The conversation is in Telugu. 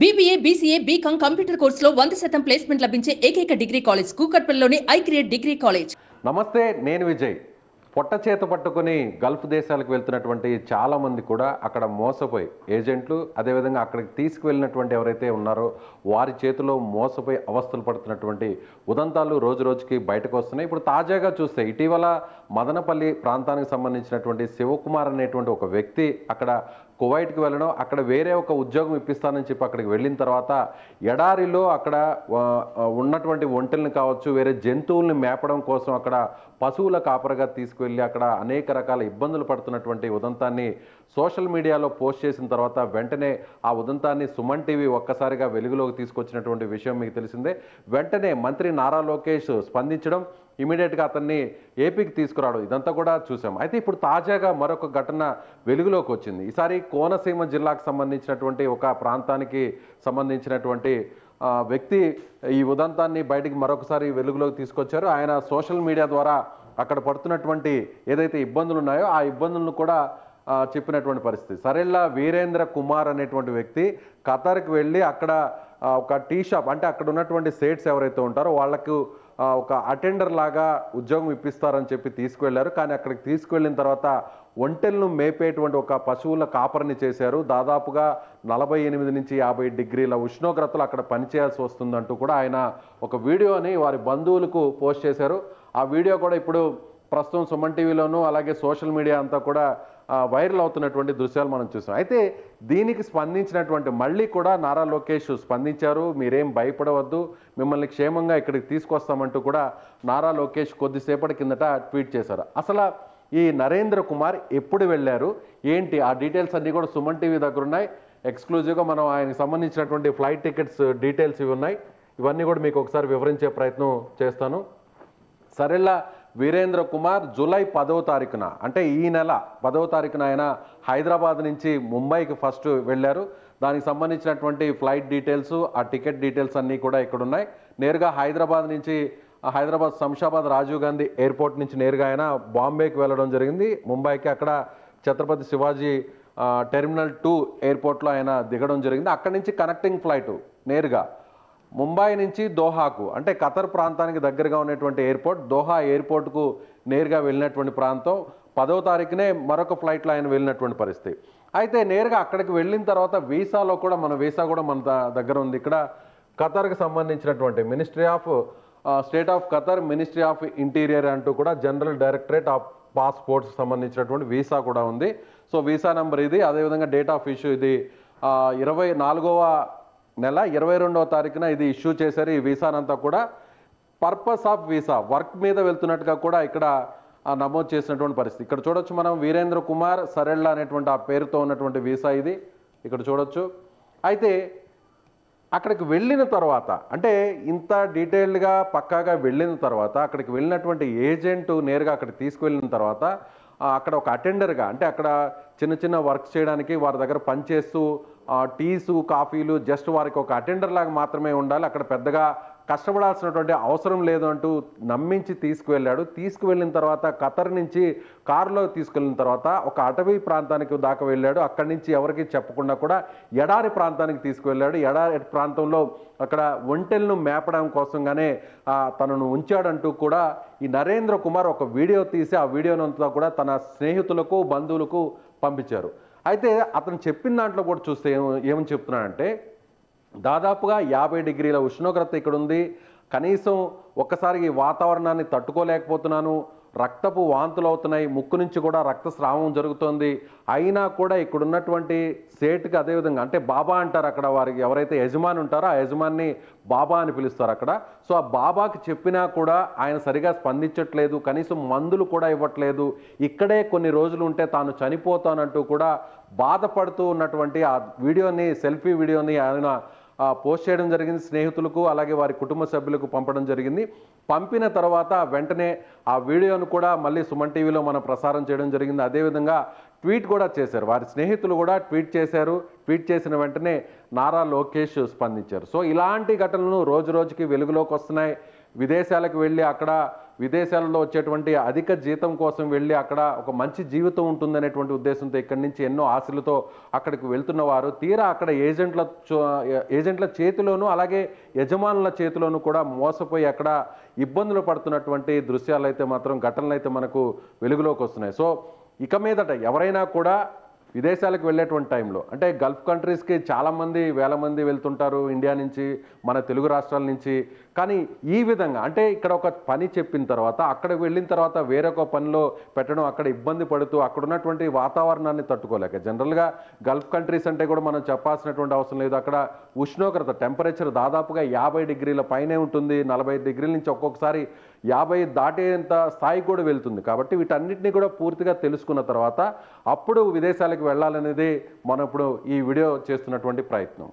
BBA, BCA, BCom కంప్యూటర్ కోర్సులో 100% ప్లేస్మెంట్ లభించే ఏకైక డిగ్రీ కాలేజ్ కూకట్పల్లిలోని ఐక్రియేట్ డిగ్రీ కాలేజ్. నమస్తే, నేను విజయ్. పొట్ట చేత పట్టుకొని గల్ఫ్ దేశాలకు వెళ్తున్నటువంటి చాలామంది కూడా అక్కడ మోసపోయి ఏజెంట్లు, అదేవిధంగా అక్కడికి తీసుకువెళ్ళినటువంటి ఎవరైతే ఉన్నారో వారి చేతిలో మోసపోయి అవస్థలు పడుతున్నటువంటి ఉదంతాలు రోజు రోజుకి బయటకు వస్తున్నాయి. ఇప్పుడు తాజాగా చూస్తే ఇటీవల మదనపల్లి ప్రాంతానికి సంబంధించినటువంటి శివకుమార్ అనేటువంటి ఒక వ్యక్తి అక్కడ కువైట్కి వెళ్ళడం, అక్కడ వేరే ఒక ఉద్యోగం ఇప్పిస్తానని చెప్పి అక్కడికి వెళ్ళిన తర్వాత ఎడారిలో అక్కడ ఉన్నటువంటి ఒంటెలను కావచ్చు, వేరే జంతువుల్ని మేపడం కోసం అక్కడ పశువుల కాపరగా తీసుకువెళ్ళి అక్కడ అనేక రకాల ఇబ్బందులు పడుతున్నటువంటి ఉదంతాన్ని సోషల్ మీడియాలో పోస్ట్ చేసిన తర్వాత వెంటనే ఆ ఉదంతాన్ని సుమన్ టీవీ ఒక్కసారిగా వెలుగులోకి తీసుకొచ్చినటువంటి విషయం మీకు తెలిసిందే. వెంటనే మంత్రి నారా లోకేష్ స్పందించడం, ఇమీడియట్గా అతన్ని ఏపీకి తీసుకురావడం, ఇదంతా కూడా చూసాం. అయితే ఇప్పుడు తాజాగా మరొక ఘటన వెలుగులోకి వచ్చింది. ఈసారి కోనసీమ జిల్లాకు సంబంధించినటువంటి ఒక ప్రాంతానికి సంబంధించినటువంటి వ్యక్తి ఈ ఉదంతాన్ని బయటికి మరొకసారి వెలుగులోకి తీసుకొచ్చారు. ఆయన సోషల్ మీడియా ద్వారా అక్కడ పడుతున్నటువంటి ఏదైతే ఇబ్బందులు ఉన్నాయో ఆ ఇబ్బందులను కూడా చెప్పినటువంటి పరిస్థితి. సరెళ్ళ వీరేంద్ర కుమార్ అనేటువంటి వ్యక్తి ఖతార్కి వెళ్ళి అక్కడ ఒక టీ షాప్, అంటే అక్కడ ఉన్నటువంటి సేట్స్ ఎవరైతే ఉంటారో వాళ్లకు ఒక అటెండర్ లాగా ఉద్యోగం ఇప్పిస్తారని చెప్పి తీసుకువెళ్ళారు. కానీ అక్కడికి తీసుకువెళ్ళిన తర్వాత ఒంటెలను మేపేటువంటి ఒక పశువుల కాపరిని చేశారు. దాదాపుగా 48 నుంచి 50 డిగ్రీల ఉష్ణోగ్రతలు అక్కడ పనిచేయాల్సి వస్తుందంటూ కూడా ఆయన ఒక వీడియోని వారి బంధువులకు పోస్ట్ చేశారు. ఆ వీడియో కూడా ఇప్పుడు ప్రస్తుతం సుమన్ టీవీలోనూ అలాగే సోషల్ మీడియా అంతా కూడా వైరల్ అవుతున్నటువంటి దృశ్యాలు మనం చూసాం. అయితే దీనికి స్పందించినటువంటి మళ్ళీ కూడా నారా లోకేష్ స్పందించారు. మీరేం భయపడవద్దు, మిమ్మల్ని క్షేమంగా ఇక్కడికి తీసుకొస్తామంటూ కూడా నారా లోకేష్ కొద్దిసేపటి కిందట ట్వీట్ చేశారు. అసలు ఈ నరేంద్ర కుమార్ ఎప్పుడు వెళ్ళారు ఏంటి, ఆ డీటెయిల్స్ అన్నీ కూడా సుమన్ టీవీ దగ్గర ఉన్నాయి. ఎక్స్క్లూజివ్గా మనం ఆయనకు సంబంధించినటువంటి ఫ్లైట్ టికెట్స్ డీటెయిల్స్ ఇవి ఉన్నాయి. ఇవన్నీ కూడా మీకు ఒకసారి వివరించే ప్రయత్నం చేస్తాను. సరెళ్ళ వీరేంద్ర కుమార్ జూలై 10వ తారీఖున, అంటే ఈ నెల 10వ తారీఖున ఆయన హైదరాబాద్ నుంచి ముంబైకి ఫస్ట్ వెళ్ళారు. దానికి సంబంధించినటువంటి ఫ్లైట్ డీటెయిల్స్, ఆ టికెట్ డీటెయిల్స్ అన్నీ కూడా ఇక్కడ ఉన్నాయి. నేరుగా హైదరాబాద్ నుంచి శంషాబాద్ రాజీవ్ గాంధీ ఎయిర్పోర్ట్ నుంచి నేరుగా ఆయన బాంబేకి వెళ్ళడం జరిగింది, ముంబైకి. అక్కడ ఛత్రపతి శివాజీ టెర్మినల్ 2 ఎయిర్పోర్ట్లో ఆయన దిగడం జరిగింది. అక్కడి నుంచి కనెక్టింగ్ ఫ్లైట్ నేరుగా ముంబై నుంచి దోహాకు, అంటే ఖతర్ ప్రాంతానికి దగ్గరగా ఉన్నటువంటి ఎయిర్పోర్ట్, దోహా ఎయిర్పోర్ట్కు నేరుగా వెళ్ళినటువంటి ప్రాంతం. 10వ తారీఖునే మరొక ఫ్లైట్లో ఆయన వెళ్ళినటువంటి పరిస్థితి. అయితే నేరుగా అక్కడికి వెళ్ళిన తర్వాత వీసాలో కూడా వీసా కూడా మన దగ్గర ఉంది. ఇక్కడ ఖతర్కి సంబంధించినటువంటి state of Qatar ministry of interior అంటూ కూడా జనరల్ డైరెక్టరేట్ ఆఫ్ పాస్పోర్ట్స్ సంబంధించినటువంటి వీసా కూడా ఉంది. సో వీసా నెంబర్ ఇది, అదేవిధంగా డేట్ ఆఫ్ ఇష్యూ ఇది 24వ నెల 22వ తారీఖున ఇది ఇష్యూ చేశారు. ఈ వీసానంతా కూడా పర్పస్ ఆఫ్ వీసా, వర్క్ మీద వెళ్తున్నట్టుగా కూడా ఇక్కడ నమోదు చేసినటువంటి పరిస్థితి. ఇక్కడ చూడొచ్చు మనం, వీరేంద్ర కుమార్ సరెళ్ళ అనేటువంటి ఆ పేరుతో ఉన్నటువంటి వీసా ఇది ఇక్కడ చూడొచ్చు. అయితే అక్కడికి వెళ్ళిన తర్వాత, అంటే ఇంత డీటెయిల్డ్గా పక్కాగా వెళ్ళిన తర్వాత అక్కడికి వెళ్ళినటువంటి ఏజెంట్ నేరుగా అక్కడికి తీసుకువెళ్ళిన తర్వాత అక్కడ ఒక అటెండర్గా, అంటే అక్కడ చిన్న చిన్న వర్క్స్ చేయడానికి వారి దగ్గర పనిచేస్తూ టీసు కాఫీలు జస్ట్ వారికి ఒక అటెండర్ లాగా మాత్రమే ఉండాలి, అక్కడ పెద్దగా కష్టపడాల్సినటువంటి అవసరం లేదు అంటూ నమ్మించి తీసుకువెళ్ళాడు. తీసుకువెళ్ళిన తర్వాత ఖతర్ నుంచి కారులో తీసుకెళ్ళిన తర్వాత ఒక అటవీ ప్రాంతానికి దాకా వెళ్ళాడు. అక్కడి నుంచి ఎవరికి చెప్పకుండా కూడా ఎడారి ప్రాంతానికి తీసుకువెళ్ళాడు. ఎడారి ప్రాంతంలో అక్కడ ఒంటెలను మేపడం కోసంగానే తనను ఉంచాడంటూ కూడా ఈ నరేంద్ర కుమార్ ఒక వీడియో తీసి ఆ వీడియోనంతా కూడా తన స్నేహితులకు బంధువులకు పంపించారు. అయితే అతను చెప్పిన దాంట్లో కూడా చూస్తే ఏమని చెప్తున్నాడంటే, దాదాపుగా 50 డిగ్రీల ఉష్ణోగ్రత ఇక్కడ ఉంది, కనీసం ఒక్కసారి ఈ వాతావరణాన్ని తట్టుకోలేకపోతున్నాను, రక్తపు వాంతులు అవుతున్నాయి, ముక్కు నుంచి కూడా రక్తస్రావం జరుగుతోంది, అయినా కూడా ఇక్కడ ఉన్నటువంటి సేట్కి, అదేవిధంగా అంటే బాబా అంటారు అక్కడ, వారికి ఎవరైతే యజమాని ఉంటారో ఆ యజమాన్ని బాబా అని పిలుస్తారు అక్కడ. సో ఆ బాబాకి చెప్పినా కూడా ఆయన సరిగా స్పందించట్లేదు, కనీసం మందులు కూడా ఇవ్వట్లేదు, ఇక్కడే కొన్ని రోజులు ఉంటే తాను చనిపోతానంటూ కూడా బాధపడుతూ ఉన్నటువంటి ఆ వీడియోని, సెల్ఫీ వీడియోని ఆయన పోస్ట్ చేయడం జరిగింది. స్నేహితులకు అలాగే వారి కుటుంబ సభ్యులకు పంపడం జరిగింది. పంపిన తర్వాత వెంటనే ఆ వీడియోను కూడా మళ్ళీ సుమన్ టీవీలో మనం ప్రసారం చేయడం జరిగింది. అదేవిధంగా ట్వీట్ కూడా చేశారు, వారి స్నేహితులు కూడా ట్వీట్ చేశారు. ట్వీట్ చేసిన వెంటనే నారా లోకేష్ స్పందించారు. సో ఇలాంటి ఘటనలు రోజు రోజుకి వెలుగులోకి వస్తున్నాయి. విదేశాలకు వెళ్ళి అక్కడ విదేశాలలో వచ్చేటువంటి అధిక జీతం కోసం వెళ్ళి అక్కడ ఒక మంచి జీవితం ఉంటుందనేటువంటి ఉద్దేశంతో ఇక్కడి నుంచి ఎన్నో ఆశలతో అక్కడికి వెళ్తున్న వారు తీరా అక్కడ ఏజెంట్ల చేతిలోనూ అలాగే యజమానుల చేతిలోనూ కూడా మోసపోయి అక్కడ ఇబ్బందులు పడుతున్నటువంటి దృశ్యాలు అయితే మాత్రం ఘటనలు అయితే మనకు వెలుగులోకి వస్తున్నాయి. సో ఇక మీదట ఎవరైనా కూడా విదేశాలకు వెళ్ళేటువంటి టైంలో అంటే గల్ఫ్ కంట్రీస్కి చాలామంది వేల మంది వెళ్తుంటారు ఇండియా నుంచి, మన తెలుగు రాష్ట్రాల నుంచి. కానీ ఈ విధంగా అంటే ఇక్కడ ఒక పని చెప్పిన తర్వాత అక్కడికి వెళ్ళిన తర్వాత వేరొక పనిలో పెట్టడం, అక్కడ ఇబ్బంది పడుతూ అక్కడ ఉన్నటువంటి వాతావరణాన్ని తట్టుకోలేక, జనరల్గా గల్ఫ్ కంట్రీస్ అంటే కూడా మనం చెప్పాల్సినటువంటి అవసరం లేదు. అక్కడ ఉష్ణోగ్రత టెంపరేచర్ దాదాపుగా 50 డిగ్రీల పైనే ఉంటుంది. 45 డిగ్రీల నుంచి ఒక్కొక్కసారి 50 దాటేంత స్థాయి కూడా వెళ్తుంది. కాబట్టి వీటన్నిటిని కూడా పూర్తిగా తెలుసుకున్న తర్వాత అప్పుడు విదేశాలకు వెళ్ళాలనేది మనం ఇప్పుడు ఈ వీడియో చేస్తున్నటువంటి ప్రయత్నం.